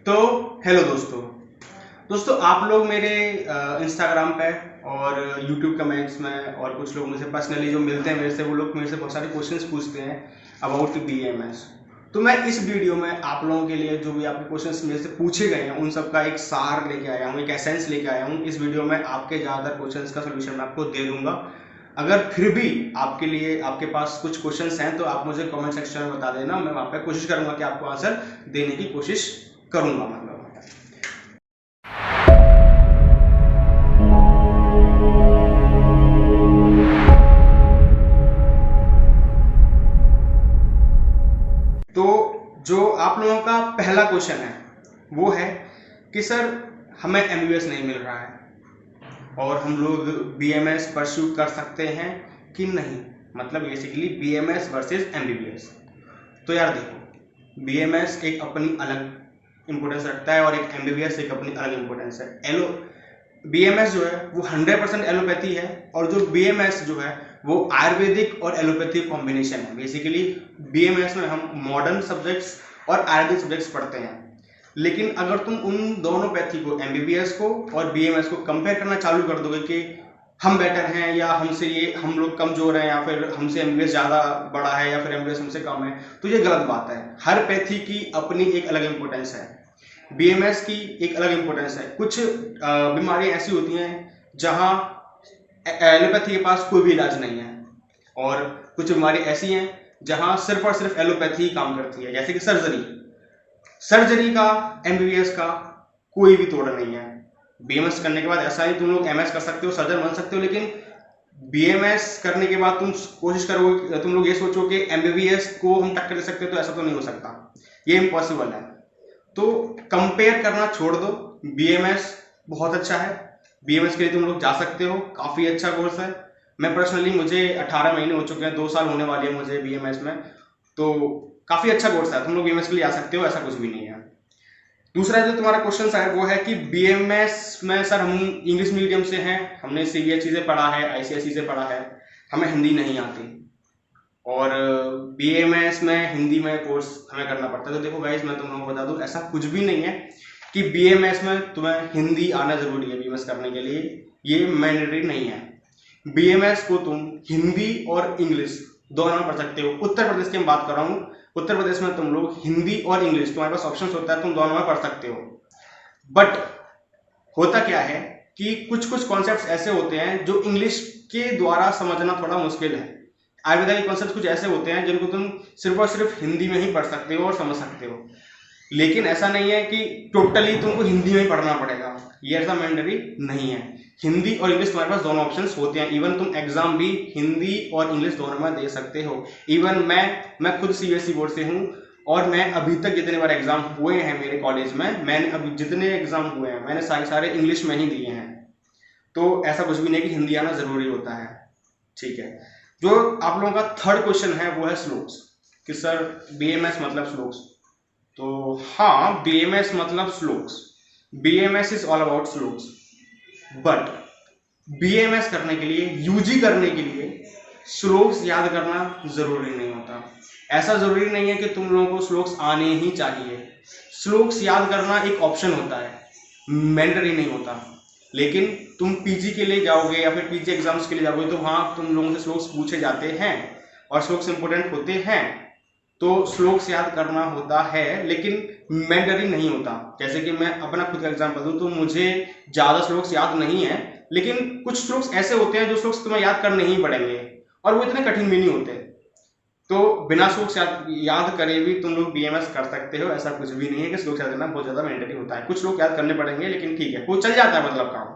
तो हेलो दोस्तों आप लोग मेरे इंस्टाग्राम पे और यूट्यूब कमेंट्स में और कुछ लोग मुझे पर्सनली जो मिलते हैं मेरे से, वो लोग मेरे से बहुत सारे क्वेश्चंस पूछते हैं अबाउट बीएमएस। तो मैं इस वीडियो में आप लोगों के लिए जो भी आपके क्वेश्चंस मेरे से पूछे गए हैं उन सब का एक सार लेके आया हूँ, एक एसेंस लेके आया हूँ। इस वीडियो में आपके ज़्यादातर क्वेश्चंस का सोल्यूशन मैं आपको दे दूंगा। अगर फिर भी आपके लिए आपके पास कुछ क्वेश्चंस हैं तो आप मुझे कमेंट सेक्शन में बता देना, मैं वहाँ पे कोशिश करूंगा कि आपको आंसर देने की कोशिश करूंगा। मतलब तो जो आप लोगों का पहला क्वेश्चन है वो है कि सर हमें एमबीबीएस नहीं मिल रहा है और हम लोग बीएमएस परस्यू कर सकते हैं कि नहीं, मतलब बेसिकली बीएमएस वर्सेस एमबीबीएस। तो यार देखो, बीएमएस एक अपनी अलग इंपॉर्टेंस रखता है और एक एमबीबीएस एक अपनी अलग इंपॉर्टेंस है। बीएमएस जो है वो 100% एलोपैथी है और जो बीएमएस जो है वो आयुर्वेदिक और एलोपैथी कॉम्बिनेशन है। बेसिकली बीएमएस में हम मॉडर्न सब्जेक्ट्स और आयुर्वेदिक सब्जेक्ट्स पढ़ते हैं, लेकिन अगर तुम उन दोनों पैथी को, एमबीबीएस को और बीएमएस को कंपेयर करना चालू कर दोगे कि हम बेटर हैं या हमसे ये हम लोग कमजोर हैं या फिर हमसे एमबीबीएस ज़्यादा बड़ा है या फिर एमबीबीएस हमसे कम है, तो ये गलत बात है। हर पैथी की अपनी एक अलग इंपॉर्टेंस है, बीएमएस की एक अलग इंपॉर्टेंस है। कुछ बीमारियां ऐसी होती हैं जहां एलोपैथी के पास कोई भी इलाज नहीं है और कुछ बीमारी ऐसी हैं जहां सिर्फ और सिर्फ एलोपैथी काम करती है, जैसे कि सर्जरी का एमबीबीएस का कोई भी तोड़ नहीं है। बीएमएस करने के बाद ऐसा ही तुम लोग एमएस कर सकते हो, सर्जन बन सकते हो, लेकिन बीएमएस करने के बाद तुम कोशिश करोगे, तुम लोग ये सोचो कि एमबीबीएस को हम टक्कर दे सकते हो, तो ऐसा तो नहीं हो सकता, ये इम्पॉसिबल है। तो कंपेयर करना छोड़ दो, बीएमएस बहुत अच्छा है, बीएमएस के लिए तुम लोग जा सकते हो, काफ़ी अच्छा कोर्स है। मैं पर्सनली, मुझे 18 महीने हो चुके हैं, 2 साल होने वाले हैं मुझे बीएमएस में, तो काफ़ी अच्छा कोर्स है, तुम लोग बीएमएस के लिए आ सकते हो, ऐसा कुछ भी नहीं है। दूसरा जो तुम्हारा क्वेश्चन है वो है कि बीएमएस में सर हम इंग्लिश मीडियम से हैं, हमने सीबीएसई से पढ़ा है, आईसीएसई से पढ़ा है, हमें हिंदी नहीं आती और बीएमएस में हिंदी में कोर्स हमें करना पड़ता है। तो देखो गाइस, मैं तुम लोगों को बता दूं, ऐसा कुछ भी नहीं है कि बीएमएस में तुम्हें हिंदी आना जरूरी है बीएमएस करने के लिए, ये मैंडेटरी नहीं है। बीएमएस को तुम हिंदी और इंग्लिश दोनों में पढ़ सकते हो। उत्तर प्रदेश की मैं बात कर रहा हूँ, उत्तर प्रदेश में तुम लोग हिंदी और इंग्लिश, तुम्हारे पास ऑप्शन होता है, तुम दोनों में पढ़ सकते हो। बट होता क्या है कि कुछ कुछ कॉन्सेप्ट ऐसे होते हैं जो इंग्लिश के द्वारा समझना थोड़ा मुश्किल है। आयुर्वेदा के कॉन्सेप्ट कुछ ऐसे होते हैं जिनको तुम सिर्फ और सिर्फ हिंदी में ही पढ़ सकते हो और समझ सकते हो, लेकिन ऐसा नहीं है कि टोटली तुमको हिंदी में ही पढ़ना पड़ेगा, ये ऐसा मैंडेटरी नहीं है। हिंदी और इंग्लिश तुम्हारे पास दोनों ऑप्शंस होते हैं, इवन तुम एग्जाम भी हिंदी और इंग्लिश दोनों में दे सकते हो। इवन मैं खुद सीबीएसई बोर्ड से हूँ और मैं अभी तक जितने बार एग्जाम हुए हैं मेरे कॉलेज में, मैंने अभी जितने एग्जाम हुए हैं मैंने सारे इंग्लिश में ही दिए हैं। तो ऐसा कुछ भी नहीं कि हिंदी आना जरूरी होता है, ठीक है। जो आप लोगों का थर्ड क्वेश्चन है वो है स्लोक्स, कि सर बीएमएस मतलब स्लोक्स। तो हाँ, बीएमएस मतलब स्लोक्स, बीएमएस इज ऑल अबाउट स्लोक्स। बट बीएमएस करने के लिए, यूजी करने के लिए श्लोक्स याद करना जरूरी नहीं होता। ऐसा जरूरी नहीं है कि तुम लोगों को श्लोक्स आने ही चाहिए। श्लोक्स याद करना एक ऑप्शन होता है, मैंडेटरी नहीं होता। लेकिन तुम पीजी के लिए जाओगे या फिर पीजी एग्जाम्स के लिए जाओगे तो वहां तुम लोगों से श्लोक्स पूछे जाते हैं और श्लोक्स इंपोर्टेंट होते हैं, तो श्लोक्स याद करना होता है, लेकिन मैंडेटरी नहीं होता। जैसे कि मैं अपना खुद का एग्जांपल दूं तो मुझे ज्यादा श्लोक्स याद नहीं है, लेकिन कुछ श्लोक्स ऐसे होते हैं जो श्लोक्स तुम्हें याद करने ही पड़ेंगे और वो इतने कठिन भी नहीं होते। तो बिना श्लोक्स याद करे भी तुम लोग बीएमएस कर सकते हो, ऐसा कुछ भी नहीं है कि श्लोक्स याद करना बहुत ज्यादा मैंडेटरी होता है। कुछ लोग याद करने पड़ेंगे लेकिन ठीक है, वो चल जाता है मतलब काम।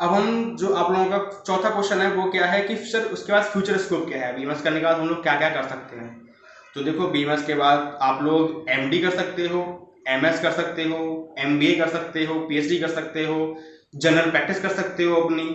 अब हम जो आप लोगों का चौथा क्वेश्चन है वो क्या है कि सर उसके बाद फ्यूचर स्कोप क्या है, बीएमएस करने के बाद हम लोग क्या क्या कर सकते हैं। तो देखो, बीएमएस के बाद आप लोग एमडी कर सकते हो, एमएस कर सकते हो, एमबीए कर सकते हो, पीएचडी कर सकते हो, जनरल प्रैक्टिस कर सकते हो अपनी,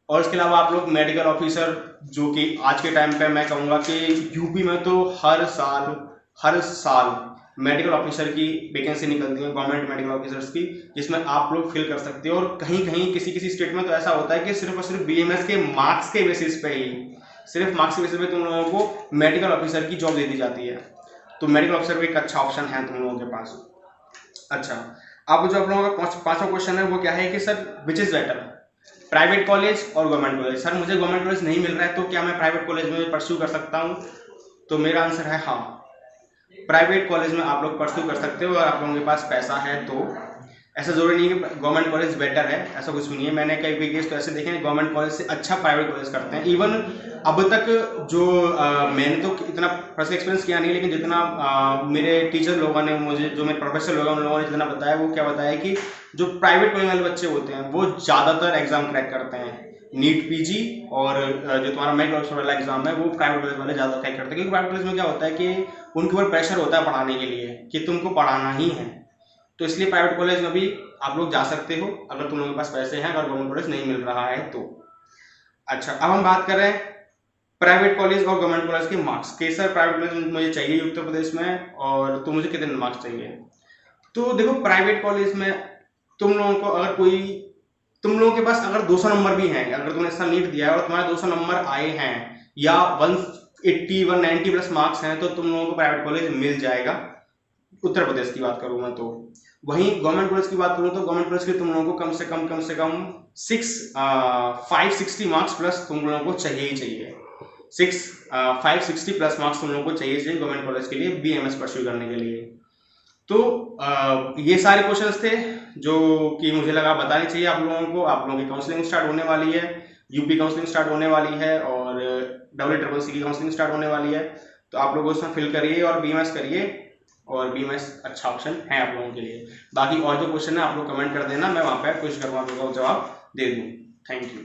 और इसके अलावा आप लोग मेडिकल ऑफिसर, जो कि आज के टाइम पे मैं कहूँगा कि यूपी में तो हर साल मेडिकल ऑफिसर की वैकेंसी निकलती है, गवर्नमेंट मेडिकल ऑफिसर्स की, जिसमें आप लोग फिल कर सकते हो। और कहीं कहीं किसी स्टेट में तो ऐसा होता है कि सिर्फ और सिर्फ बीएमएस के मार्क्स के बेसिस पे ही, सिर्फ मार्क्स के बेसिस पे तुम लोगों को मेडिकल ऑफिसर की जॉब दे दी जाती है। तो मेडिकल ऑफिसर भी एक अच्छा ऑप्शन है तुम लोगों के पास। अच्छा, अब जो आप लोगों का पांचवा क्वेश्चन है वो क्या है कि sir which is better, private college और गवर्नमेंट कॉलेज। सर मुझे गवर्नमेंट कॉलेज नहीं मिल रहा है तो क्या मैं प्राइवेट कॉलेज में परस्यू कर सकता हूँ? तो मेरा आंसर है हाँ, प्राइवेट कॉलेज में आप लोग परस्यू कर सकते हो, और आप लोगों के पास पैसा है तो। ऐसा जरूरी नहीं है कि गवर्नमेंट कॉलेज बेटर है, ऐसा कुछ भी नहीं है। मैंने कई केस तो ऐसे देखे हैं गवर्नमेंट कॉलेज से अच्छा प्राइवेट कॉलेज करते हैं। इवन अब तक जो मैंने तो इतना पर्सनल एक्सपीरियंस किया नहीं, लेकिन जितना मेरे टीचर लोगों ने मुझे, जो मेरे प्रोफेसर लोग हैं उन लोगों ने जितना बताया, वो क्या बताया कि जो प्राइवेट कॉलेज वाले बच्चे होते हैं वो ज़्यादातर एग्जाम क्रैक करते हैं, नीट पीजी और जो तुम्हारा मेडिकल ऑफिसर वाला एग्जाम है वो प्राइवेट कॉलेज वाले ज़्यादा क्रैक करते हैं। क्योंकि प्राइवेट कॉलेज में क्या होता है कि उनके ऊपर प्रेशर होता है पढ़ाने के लिए कि तुमको पढ़ाना ही है, तो इसलिए प्राइवेट कॉलेज में भी आप लोग जा सकते हो अगर तुम लोगों के पास पैसे हैं, अगर गवर्नमेंट कॉलेज नहीं मिल रहा है तो। अच्छा, अब हम बात कर रहे हैं प्राइवेट कॉलेज और गवर्नमेंट कॉलेज के मार्क्स के। सर प्राइवेट कॉलेज मुझे चाहिए उत्तर प्रदेश में, और तो मुझे कितने मार्क्स चाहिए? तो देखो प्राइवेट कॉलेज में तुम लोगों को अगर कोई, तुम लोगों के पास अगर 200 नंबर भी हैं, अगर तुमने इसका नीट दिया है और तुम्हारे 200 नंबर आए हैं या 180 190 प्लस मार्क्स हैं, तो तुम लोगों को प्राइवेट कॉलेज मिल जाएगा। उत्तर प्रदेश की बात करूँ मैं तो। वहीं गवर्नमेंट कॉलेज की बात करूँ तो गवर्नमेंट कॉलेज के तुम लोगों को कम से कम 560 मार्क्स प्लस तुम लोगों को चाहिए ही चाहिए। 560 प्लस मार्क्स तुम लोगों को चाहिए गवर्नमेंट कॉलेज के लिए बीएमएस परस्यू करने के लिए। तो ये सारे क्वेश्चंस थे जो कि मुझे लगा बताने चाहिए आप लोगों को। आप लोगों की काउंसलिंग स्टार्ट होने वाली है, यूपी काउंसलिंग स्टार्ट होने वाली है, और EEEC की काउंसलिंग स्टार्ट होने वाली है। तो आप लोग उसमें फिल करिए और बीएमएस करिए, और बीएमएस अच्छा ऑप्शन है आप लोगों के लिए। बाकी और जो क्वेश्चन है आप लोग कमेंट कर देना, मैं वहाँ पे कोशिश करूँगा आप लोगों को जवाब दे दूँ। Thank you.